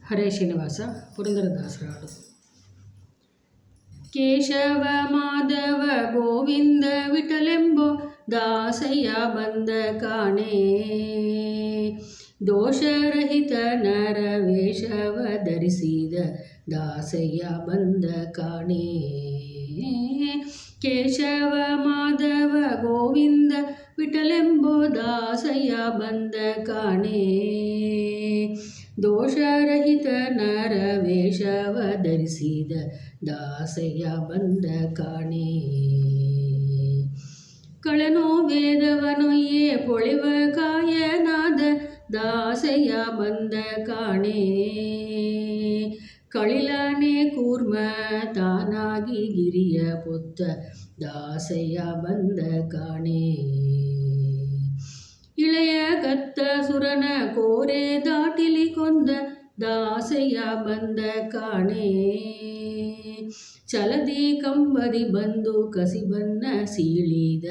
ಹರೇ ಶ್ರೀನಿವಾಸ ಪುರಂದರದಾಸರ ಹಾಡು. ಕೇಶವ ಮಾಧವ ಗೋವಿಂದ ವಿಠಲೆಂಬೋ ದಾಸಯ್ಯ ಬಂದ ಕಾಣೆ, ದೋಷರಹಿತ ನರವೇಷವ ಧರಿಸಿದ ದಾಸಯ್ಯ ಬಂದ ಕಾಣೆ. ಕೇಶವ ಮಾಧವ ಗೋವಿಂದ ವಿಠಲೆಂಬೋ ದಾಸಯ್ಯ ಬಂದ ಕಾಣೆ, ದೋಷರಹಿತ ನರವೇಷವ ಧರಿಸಿದ ದಾಸಯ್ಯ ಬಂದ ಕಾಣೆ. ಕಳನೋ ವೇದವನೊಯ್ಯೆ ಪೊಳೆವ ಕಾಯನಾದ ದಾಸಯ್ಯ ಬಂದ ಕಾಣೆ, ಕಳಿಲನೆ ಕೂರ್ಮ ತಾನಾಗಿ ಗಿರಿಯ ಪೊತ್ತ ದಾಸಯ್ಯ ಬಂದ ಕಾಣೆ. ಇಳೆಯ ಕತ್ತ ಸುರನ ಕೋರೆ ದಾಟಿಲಿ ಕೊಂದ ದಾಸಯ್ಯ ಬಂದ ಕಾಣೆ, ಛಲದಿ ಕಂಬದಿ ಬಂದು ಕಸಿಬನ್ನ ಸೀಳಿದ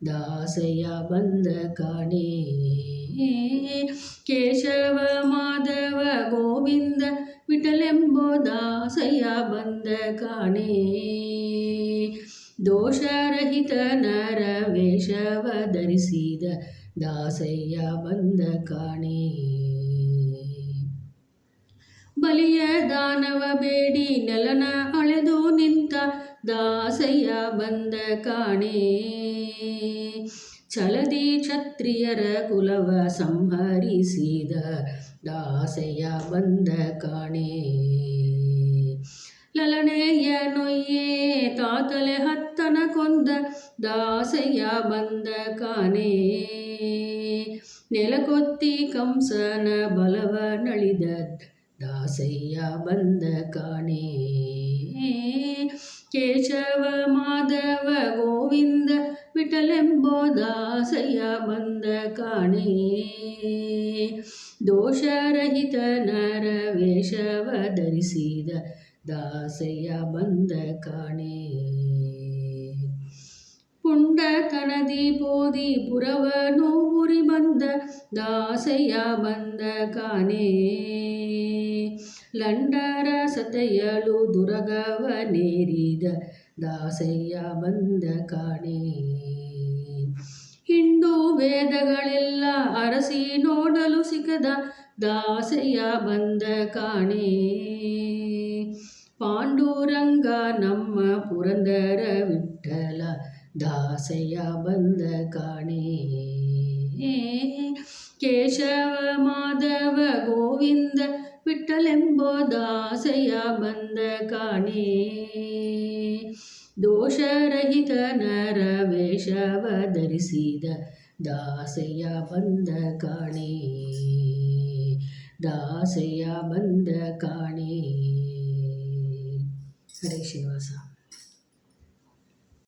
ದಾಸಯ್ಯ ಬಂದ ಕಾಣೆ. ಕೇಶವ ಮಾಧವ ಗೋವಿಂದ ವಿಠಲೆಂಬೋ ದಾಸಯ್ಯ ಬಂದ ಕಾಣೆ, ದೋಷರಹಿತ ನರವೇಷವ ಧರಿಸಿದ ದಾಸಯ್ಯ ಬಂದ ಕಾಣೆ. ಬಲಿಯ ದಾನವ ಬೇಡಿ ನೆಲನ ಅಳೆದು ನಿಂತ ದಾಸಯ್ಯ ಬಂದ ಕಾಣೆ, ಛಲದಿ ಕ್ಷತ್ರಿಯರ ಕುಲವ ಸಂಹರಿಸಿದ ದಾಸಯ್ಯ ಬಂದ ಕಾಣೆ. ಲಲನೆಯ ನೊಯ್ಯೆ ತಾತಲೆ ಹತ್ತನ ಕೊಂದ ದಾಸಯ್ಯ ಬಂದ ಕಾಣೆ, ನೆಲಕೊತ್ತಿ ಕಂಸನ ಬಲವ ನಳಿದ ದಾಸಯ್ಯ ಬಂದ ಕಾಣೆ. ಕೇಶವ ಮಾಧವ ಗೋವಿಂದ ವಿಠಲೆಂಬೋ ದಾಸಯ್ಯ ಬಂದ ಕಾಣೆ, ದೋಷರಹಿತ ನರವೇಷವ ಧರಿಸಿದ ದಾಸಯ್ಯ ಬಂದ ಕಾಣೆ. ಪುಂಡತನದಿ ಪೋದಿ ಪುರವನು ಉರಿ ಬಂದ ದಾಸಯ್ಯ ಬಂದ ಕಾಣೆ, ಲಂಡರ ಸತೆಯಲು ದುರಗವ ನೇರಿದ ದಾಸಯ್ಯ ಬಂದ ಕಾಣೆ. ಹಿಂಡು ವೇದಗಳೆಲ್ಲ ಅರಸಿ ನೋಡಲು ಸಿಗದ ದಾಸಯ್ಯ ಬಂದ ಕಾಣೆ, ಪಾಂಡುರಂಗ ನಮ್ಮ ಪುರಂದರ ವಿಠಲ ದಾಸಯ್ಯ ಬಂದ ಕಾಣೆ. ಕೇಶವ ಮಾಧವ ಗೋವಿಂದ ವಿಠಲೆಂಬೋ ದಾಸಯ್ಯ ಬಂದ ಕಾಣೆ, ದೋಷರಹಿತ ನರವೇಷವ ಧರಿಸಿದ ದಾಸಯ್ಯ ಬಂದ ಕಾಣೆ, ದಾಸಯ್ಯ ಬಂದ ಕಾಣೆ. ಹರೇ ಶ್ರೀನಿವಾಸ.